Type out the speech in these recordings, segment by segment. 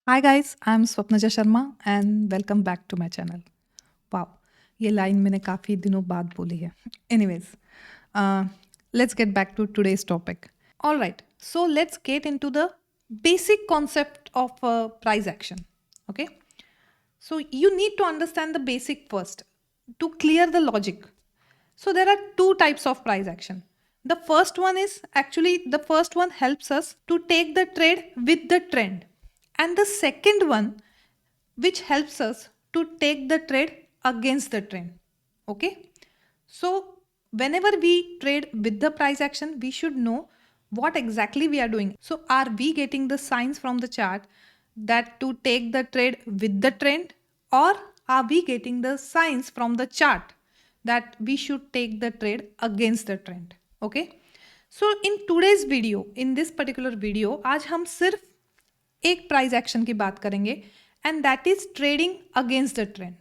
Hi guys, I am Swapnaja Sharma and welcome back to my channel. Wow, ये line मैंने काफ़ी दिनों बाद बोली है। Anyways, let's get back to today's topic. All right, so let's get into the basic concept of price action. Okay, so you need to understand the basic first to clear the logic. So there are two types of price action. The first one is actually the first one helps us to take the trade with the trend, and the second one which helps us to take the trade against the trend. Okay, so whenever we trade with the price action, we should know what exactly we are doing. So are we getting the signs from the chart that to take the trade with the trend, or are we getting the signs from the chart that we should take the trade against the trend? Okay, so in today's video, in this particular video, आज हम सिर्फ एक price action की बात करेंगे, and that is trading against the trend.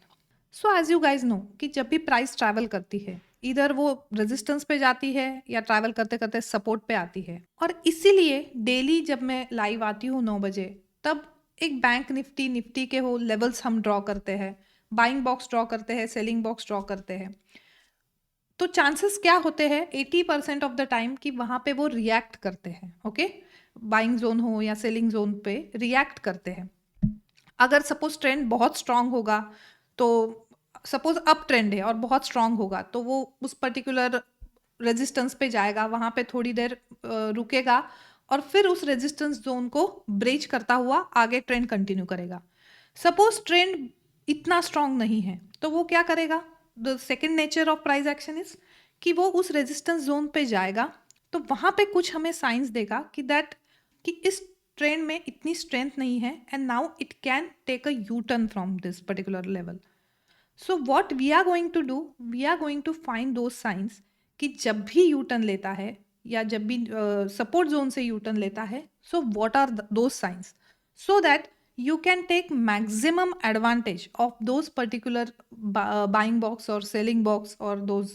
So as you guys know कि जब भी प्राइस ट्रैवल करती है, इधर वो रेजिस्टेंस पे जाती है या ट्रैवल करते करते सपोर्ट पे आती है. और इसीलिए डेली जब मैं लाइव आती हूँ 9 बजे, तब एक बैंक निफ्टी निफ्टी के वो लेवल्स हम ड्रॉ करते हैं, बाइंग बॉक्स ड्रॉ करते हैं, सेलिंग बॉक्स ड्रॉ करते हैं. तो चांसेस क्या होते हैं 80% ऑफ द टाइम कि वहां पे वो रिएक्ट करते हैं. ओके, बाइंग जोन हो या सेलिंग जोन पे रिएक्ट करते हैं. अगर सपोज ट्रेंड बहुत स्ट्रांग होगा, तो सपोज अप ट्रेंड है और बहुत स्ट्रांग होगा, तो वो उस पर्टिकुलर रेजिस्टेंस पे जाएगा, वहां पे थोड़ी देर रुकेगा और फिर उस रेजिस्टेंस जोन को ब्रेच करता हुआ आगे ट्रेंड कंटिन्यू करेगा. सपोज ट्रेंड इतना स्ट्रांग नहीं है, तो वो क्या करेगा? The second nature of price action is कि वो उस रेजिस्टेंस जोन पे जाएगा, तो वहां पे कुछ हमें साइंस देगा कि दैट कि इस ट्रेंड में इतनी स्ट्रेंथ नहीं है, and now it can take a U turn from this particular level. So what we are going to do, we are going to find two signs कि जब भी यू टर्न लेता है या जब भी सपोर्ट जोन से यू टर्न लेता है, सो वॉट आर दो science, so that you can take maximum advantage of those particular buying box or selling box or those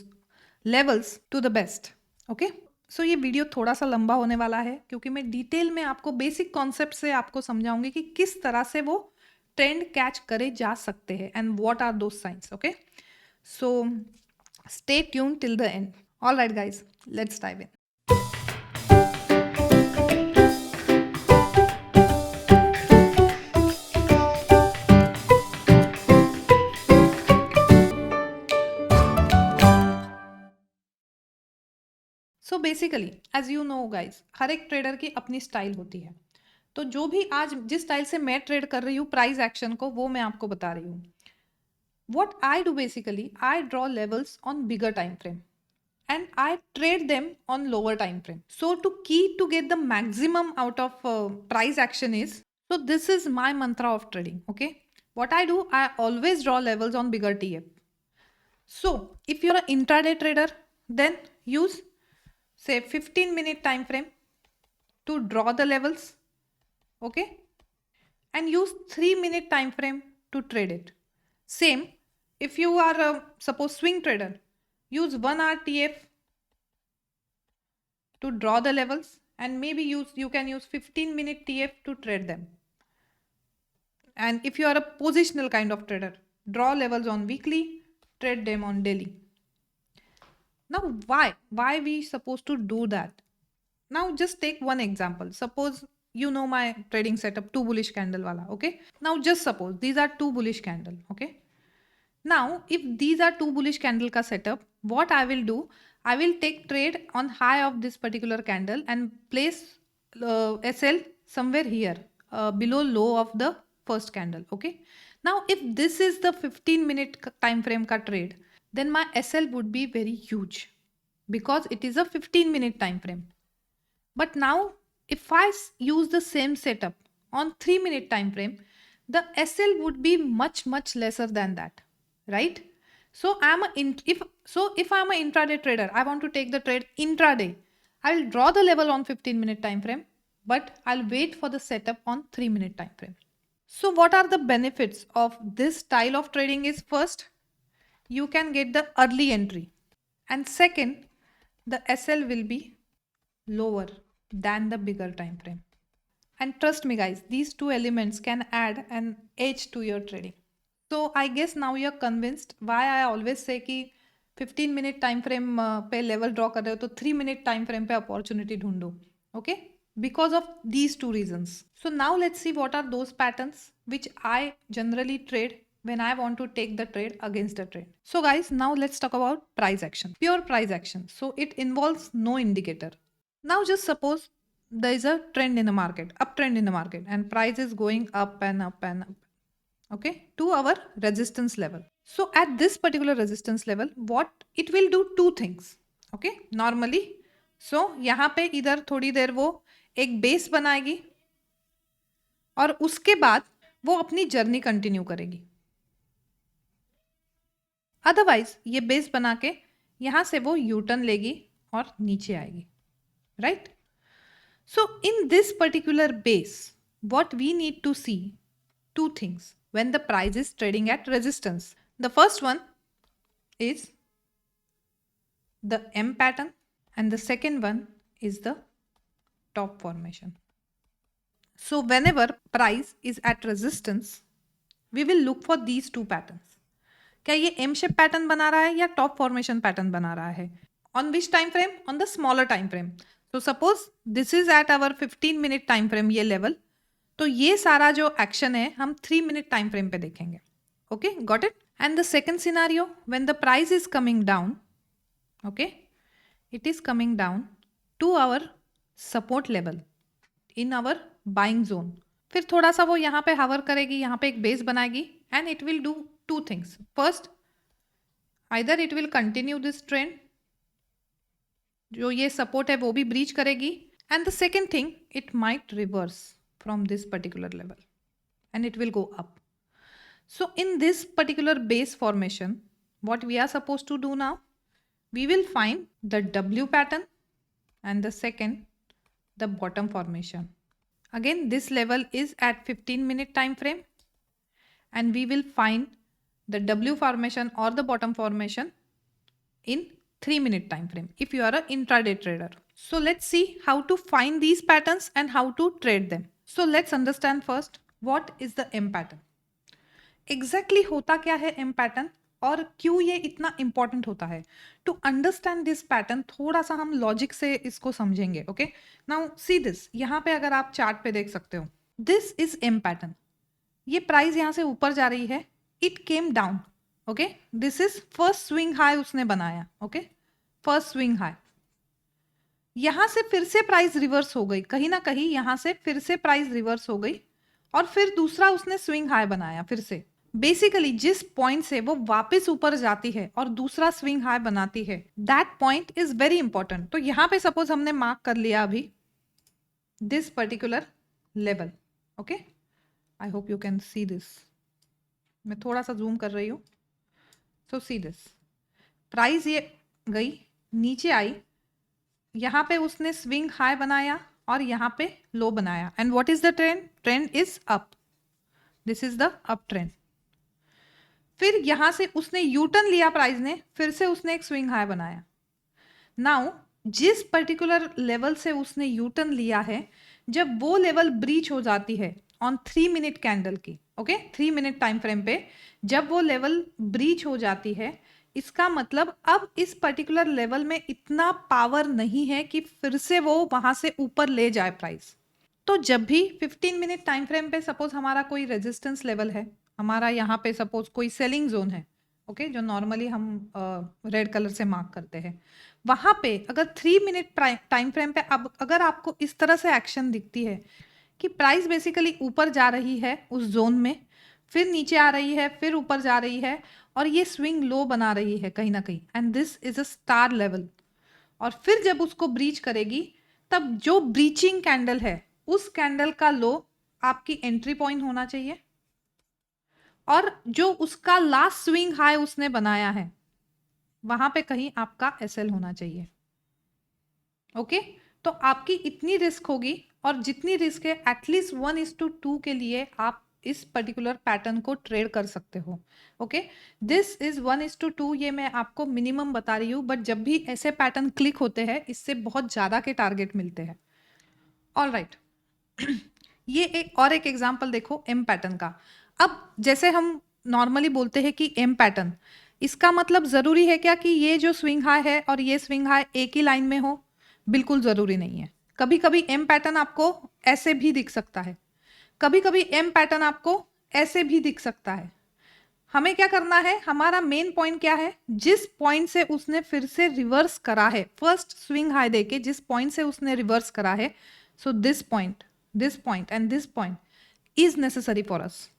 levels to the best. Okay, सो ये वीडियो थोड़ा सा लंबा होने वाला है क्योंकि मैं डिटेल में आपको बेसिक कॉन्सेप्ट से आपको समझाऊंगी कि किस तरह से वो ट्रेंड कैच करे जा सकते हैं and what are those signs. Okay, so stay tuned till the end. All right guys, let's dive in. So basically as you know guys, हर एक ट्रेडर की अपनी स्टाइल होती है. तो जो भी आज जिस स्टाइल से मैं ट्रेड कर रही हूँ प्राइस एक्शन को, वो मैं आपको बता रही हूँ. What I do basically, I draw levels on bigger time frame and I trade them on lower time frame. So to key to get the maximum out of price action is, so this is my mantra of trading. Okay, what I do, I always draw levels on bigger TF. So if you're an intraday trader, then use say 15-minute time frame to draw the levels. Okay, and use 3-minute time frame to trade it. Same, if you are a suppose swing trader, use 1 hour TF to draw the levels, and maybe you can use 15-minute TF to trade them. And if you are a positional kind of trader, draw levels on weekly, trade them on daily. Now why we supposed to do that? Now just take one example. Suppose you know my trading setup, two bullish candle wala. Okay, now just suppose these are two bullish candle. Okay, now if these are two bullish candle ka setup, what I will do, I will take trade on high of this particular candle and place SL somewhere here below low of the first candle. Okay, now if this is the 15-minute time frame ka trade, then my SL would be very huge because it is a 15-minute time frame. But now if I use the same setup on 3-minute time frame, the SL would be much lesser than that, right? So if I'm an intraday trader, I want to take the trade intraday, I'll draw the level on 15-minute time frame, but I'll wait for the setup on 3-minute time frame. So what are the benefits of this style of trading is, first, you can get the early entry, and second, the SL will be lower than the bigger time frame. And trust me guys, these two elements can add an edge to your trading. So I guess now you're convinced why I always say कि 15 minute time frame पे level draw कर रहे हो तो 3 minute time frame पे opportunity ढूंढो. Okay, because of these two reasons. So now let's see what are those patterns which I generally trade when I want to take the trade against the trade. So guys, now let's talk about price action, pure price action. So it involves no indicator. Now just suppose there is a trend in the market, uptrend in the market, and price is going up and up and up, okay, to our resistance level. So at this particular resistance level, what it will do, two things, okay, normally. So यहाँ पे इधर थोड़ी देर वो एक base बनाएगी और उसके बाद वो अपनी जर्नी कंटिन्यू करेगी. अदरवाइज ये बेस बना के यहाँ से वो यूटर्न लेगी और नीचे आएगी, right? So in this particular base, what we need to see, two things when the price is trading at resistance. The first one is the M pattern and the second one is the top formation. So whenever price is at resistance, we will look for these two patterns. क्या ये M shape pattern बना रहा है या top formation pattern बना रहा है? On which time frame? On the smaller time frame. So suppose this is at our 15 minute time frame, ये level. तो ये सारा जो action है हम 3 minute time frame पे देखेंगे. Okay, got it? And the second scenario, when the price is coming down, okay, it is coming down to our support level in our buying zone. फिर थोड़ा सा वो यहाँ पे hover करेगी, यहाँ पे एक base बनाएगी and it will do two things. First, either it will continue this trend, जो ये support है वो भी breach करेगी, and the second thing, it might reverse from this particular level and it will go up. So in this particular base formation, what we are supposed to do now, we will find the W pattern and the second, the bottom formation. Again, this level is at 15 minute time frame and we will find the W formation or the bottom formation in 3 minute time frame if you are an intraday trader. So let's see how to find these patterns and how to trade them. So let's understand first what is the M pattern. Exactly होता क्या है M pattern और क्यों ये इतना important होता है. To understand this pattern थोड़ा सा हम logic से इसको समझेंगे. Okay, now see this. यहाँ पे अगर आप चार्ट पे देख सकते हो, this is M pattern. ये प्राइस यहाँ से ऊपर जा रही है, it came down. Okay, this is first swing high उसने बनाया. Okay, first swing high. यहाँ से फिर से प्राइस रिवर्स हो गई, कहीं ना कहीं यहाँ से फिर से प्राइस रिवर्स हो गई और फिर दूसरा उसने स्विंग हाई बनाया फिर से. बेसिकली जिस पॉइंट से वो वापस ऊपर जाती है और दूसरा स्विंग हाई बनाती है, that point is very important. तो यहाँ पे सपोज हमने मार्क कर लिया अभी this particular level. Okay, I hope you can see this. मैं थोड़ा सा जूम कर रही हूँ. सो सी दिस, प्राइस ये गई नीचे आई, यहाँ पे उसने स्विंग हाई बनाया और यहाँ पे लो बनाया. And what is the trend? Trend is up. This is the up trend. फिर यहाँ से उसने यूटर्न लिया प्राइस ने, फिर से उसने एक स्विंग हाई बनाया. नाउ जिस पर्टिकुलर लेवल से उसने यूटर्न लिया है, जब वो लेवल ब्रीच हो जाती है ऑन 3 मिनट कैंडल की, ओके, 3 मिनट टाइम फ्रेम पे जब वो लेवल ब्रीच हो जाती है, इसका मतलब अब इस पर्टिकुलर लेवल में इतना पावर नहीं है कि फिर से वो वहां से ऊपर ले जाए प्राइस. तो जब भी 15 मिनट टाइम फ्रेम पे सपोज हमारा कोई रेजिस्टेंस लेवल है, हमारा यहाँ पे सपोज कोई सेलिंग जोन है, ओके, जो नॉर्मली हम रेड कलर से मार्क करते हैं, वहां पे अगर 3 मिनट टाइम फ्रेम पे अब अगर आपको इस तरह से एक्शन दिखती है कि प्राइस बेसिकली ऊपर जा रही है उस जोन में, फिर नीचे आ रही है, फिर ऊपर जा रही है और ये स्विंग लो बना रही है कहीं ना कहीं, and this is a star level, और फिर जब उसको ब्रीच करेगी तब जो ब्रीचिंग कैंडल है उस कैंडल का लो आपकी एंट्री पॉइंट होना चाहिए और जो उसका लास्ट स्विंग हाई उसने बनाया है वहां पे कहीं आपका एसएल होना चाहिए. ओके, तो आपकी इतनी रिस्क होगी और जितनी रिस्क है एटलीस्ट 1:2 के लिए आप इस पर्टिकुलर पैटर्न को ट्रेड कर सकते हो. Okay, this is 1:2. ये मैं आपको मिनिमम बता रही हूँ, बट जब भी ऐसे पैटर्न क्लिक होते हैं इससे बहुत ज़्यादा के टारगेट मिलते हैं. ऑल राइट, ये एक एग्जांपल देखो एम पैटर्न का। अब जैसे हम नॉर्मली बोलते हैं कि एम पैटर्न, इसका मतलब ज़रूरी है क्या कि ये जो स्विंग हाई है और ये स्विंग हाई एक ही लाइन में हो? बिल्कुल ज़रूरी नहीं है। कभी कभी एम पैटर्न आपको ऐसे भी दिख सकता है, कभी कभी एम पैटर्न आपको ऐसे भी दिख सकता है। हमें क्या करना है, हमारा मेन पॉइंट क्या है, जिस पॉइंट से उसने फिर से रिवर्स करा है, फर्स्ट स्विंग हाई देके जिस पॉइंट से उसने रिवर्स करा है, so this point and this point is necessary for us.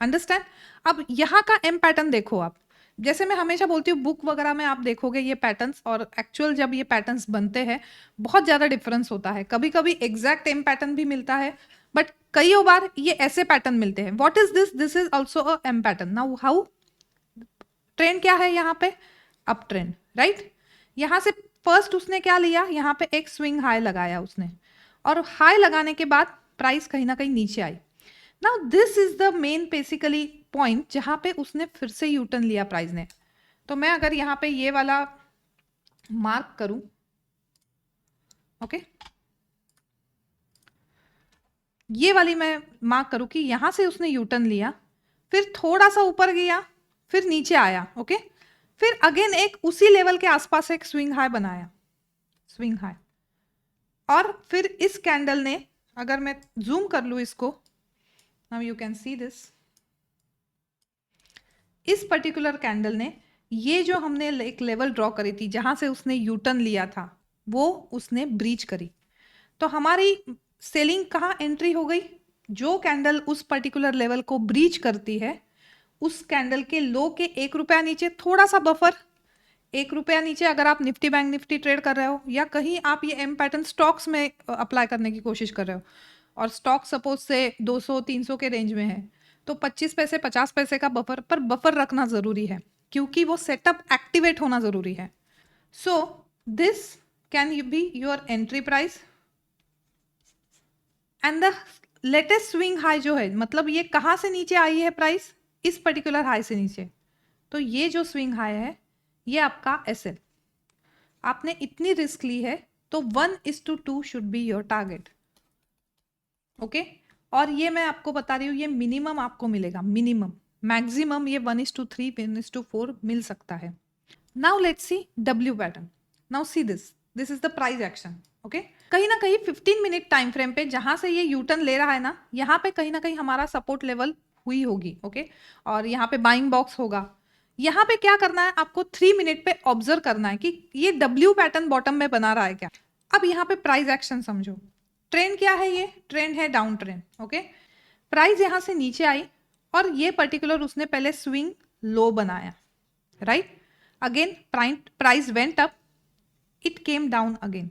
Understand? अब यहाँ का एम पैटर्न देखो आप, जैसे मैं हमेशा बोलती हूँ बुक वगैरह में आप देखोगे ये पैटर्न्स और एक्चुअल जब ये पैटर्न्स बनते हैं बहुत ज़्यादा डिफरेंस होता है। कभी कभी एग्जैक्ट एम पैटर्न भी मिलता है, बट कई बार ये ऐसे पैटर्न मिलते हैं। What is this? This is also a M pattern. Now how, trend क्या है यहाँ पे? Up trend, right? यहाँ से फर्स्ट उसने क्या लिया, यहाँ पे एक स्विंग हाई लगाया उसने, और हाई लगाने के बाद प्राइस कहीं ना कहीं नीचे आई। Now this is the main basically point जहां पे उसने फिर से यूटर्न लिया प्राइस ने। तो मैं अगर यहाँ पे ये वाला मार्क करूं, ओके, ये वाली मैं मार्क करूं कि यहां से उसने यूटर्न लिया, फिर थोड़ा सा ऊपर गया, फिर नीचे आया, ओके, फिर अगेन एक उसी लेवल के आसपास एक स्विंग हाई बनाया, स्विंग हाई, और फिर इस कैंडल ने, अगर मैं जूम कर लूं इसको, now you can see this, इस पर्टिकुलर कैंडल ने ये जो हमने एक लेवल ड्रॉ करी थी जहां से उसने यूटर्न लिया था वो उसने ब्रीच करी। तो हमारी सेलिंग कहाँ एंट्री हो गई? जो कैंडल उस पर्टिकुलर लेवल को ब्रीच करती है, उस कैंडल के लो के 1 रुपया नीचे थोड़ा सा बफर, 1 रुपया नीचे अगर आप निफ्टी बैंक निफ्टी ट्रेड कर रहे हो, या कहीं आप ये एम पैटर्न स्टॉक्स में अप्लाई करने की कोशिश कर रहे हो, और स्टॉक सपोज से 200-300 के रेंज में है, तो 25 पैसे 50 पैसे का बफर पर बफर रखना ज़रूरी है, क्योंकि वो सेटअप एक्टिवेट होना ज़रूरी है। So this can be your entry price and the latest swing high जो है, मतलब ये कहाँ से नीचे आई है प्राइस? इस पर्टिकुलर हाई से नीचे। तो ये जो स्विंग हाई है ये आपका एसएल। आपने इतनी रिस्क ली है तो 1:2 should be your target, okay. और ये मैं आपको बता रही हूँ, ये मिनिमम आपको मिलेगा, मिनिमम। मैक्सिमम ये 1:3 1:4 मिल सकता है। Now let's see W pattern. Now see this is the price action, okay. कहीं ना कहीं 15 मिनट टाइम फ्रेम पे जहां से ये यूटर्न ले रहा है ना, यहाँ पे कहीं ना कहीं हमारा सपोर्ट लेवल हुई होगी, ओके, और यहाँ पे बाइंग बॉक्स होगा। यहाँ पे क्या करना है आपको, 3 मिनट पे ऑब्जर्व करना है कि ये डब्ल्यू पैटर्न बॉटम में बना रहा है क्या। अब यहाँ पे प्राइस एक्शन समझो। ट्रेंड क्या है? ये ट्रेंड है डाउन ट्रेंड, ओके। प्राइस यहाँ से नीचे आई और ये पर्टिकुलर उसने पहले स्विंग लो बनाया, right. Again price went up, it came down again.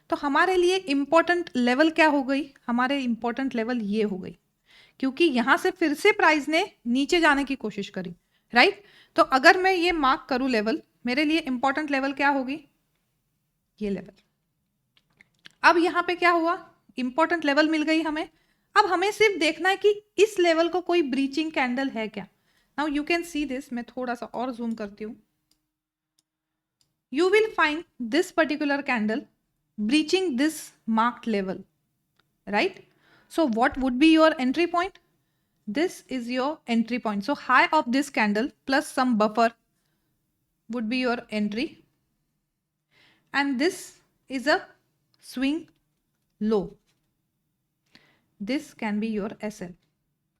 तो हमारे लिए इंपॉर्टेंट लेवल क्या हो गई? हमारे इंपॉर्टेंट लेवल ये हो गई, क्योंकि यहां से फिर से प्राइस ने नीचे जाने की कोशिश करी, राइट। तो अगर मैं ये मार्क करूं लेवल, मेरे लिए इंपॉर्टेंट लेवल क्या होगी? ये लेवल। अब यहां पे क्या हुआ? इंपॉर्टेंट लेवल मिल गई हमें। अब हमें सिर्फ देखना है कि इस लेवल को कोई ब्रीचिंग कैंडल है क्या। Now you can see this, मैं थोड़ा सा और जूम करती हूँ। You will find this particular candle breaching this marked level, right? So what would be your entry point? This is your entry point. So high of this candle plus some buffer would be your entry, and this is a swing low. This can be your SL.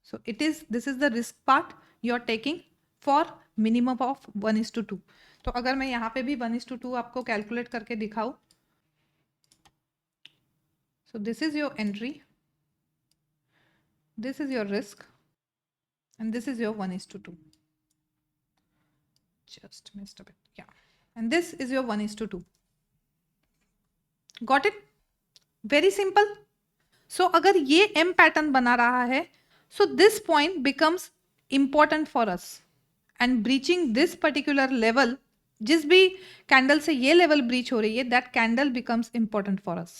So this is the risk part you are taking for minimum of 1:2. तो अगर मैं यहाँ पे भी 1:2 आपको calculate करके दिखाऊं, so this is your entry, this is your risk, and this is your 1:2. Just missed a bit, yeah. And this is your 1:2. Got it? Very simple. So अगर ये M पैटर्न बना रहा है, so this point becomes important for us, and breaching this particular level, जिस भी candle से ये level breach हो रही है, that candle becomes important for us.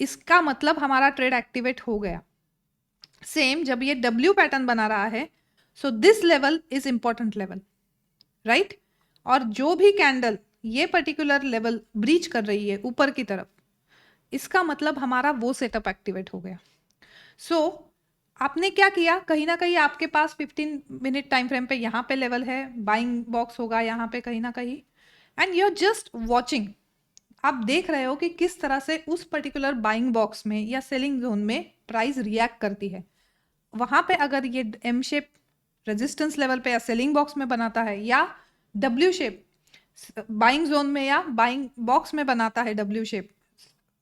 इसका मतलब हमारा ट्रेड एक्टिवेट हो गया। सेम जब ये डब्ल्यू पैटर्न बना रहा है, so this level is important level, right. और जो भी कैंडल ये पर्टिकुलर लेवल ब्रीच कर रही है ऊपर की तरफ, इसका मतलब हमारा वो सेटअप एक्टिवेट हो गया। सो आपने क्या किया, कहीं ना कहीं आपके पास 15 मिनट टाइम फ्रेम पे यहाँ पे लेवल है, बाइंग बॉक्स होगा यहाँ पे कहीं ना कहीं, and you are just watching. आप देख रहे हो कि किस तरह से उस पर्टिकुलर बाइंग बॉक्स में या सेलिंग जोन में प्राइस रिएक्ट करती है। वहां पे अगर ये एम शेप रेजिस्टेंस लेवल पे या सेलिंग बॉक्स में बनाता है, या डब्ल्यू शेप बाइंग जोन में या बाइंग बॉक्स में बनाता है, डब्ल्यू शेप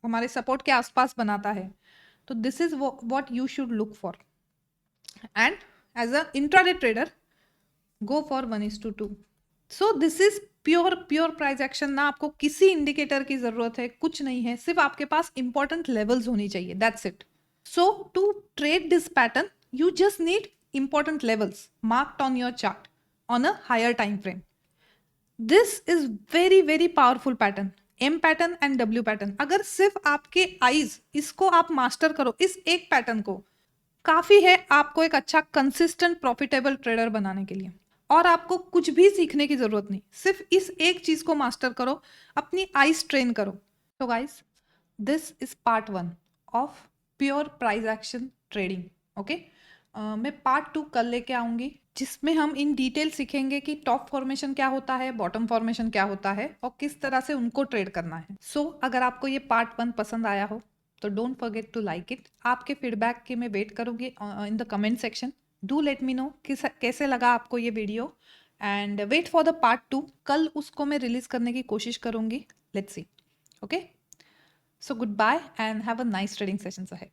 हमारे सपोर्ट के आसपास बनाता है, तो this is what you should look for. And as a intraday trader, go for 1:2। So this is pure price action ना। आपको किसी इंडिकेटर की जरूरत है, कुछ नहीं है, सिर्फ आपके पास इंपॉर्टेंट लेवल्स होनी चाहिए, that's it. So to trade this pattern you just need important levels marked on your chart on a higher time frame. This is very powerful pattern, M pattern and W pattern। अगर सिर्फ आपके eyes इसको आप master करो, इस एक pattern को, काफी है आपको एक अच्छा कंसिस्टेंट प्रॉफिटेबल ट्रेडर बनाने के लिए। और आपको कुछ भी सीखने की जरूरत नहीं, सिर्फ इस एक चीज को मास्टर करो, अपनी आईज ट्रेन करो। तो guys, this is part 1 of pure price action trading. Okay, मैं पार्ट 2 कल लेके आऊंगी, जिसमें हम इन डिटेल सीखेंगे कि टॉप फॉर्मेशन क्या होता है, बॉटम फॉर्मेशन क्या होता है, और किस तरह से उनको ट्रेड करना है। सो अगर आपको ये पार्ट 1 पसंद आया हो तो don't forget to like it. आपके फीडबैक की मैं वेट करूंगी in the comment section. Do let me know कैसे लगा आपको ये video, and wait for the part 2। कल उसको मैं रिलीज करने की कोशिश करूंगी। Let's see. Okay, so good bye and have a nice trading sessions ahead.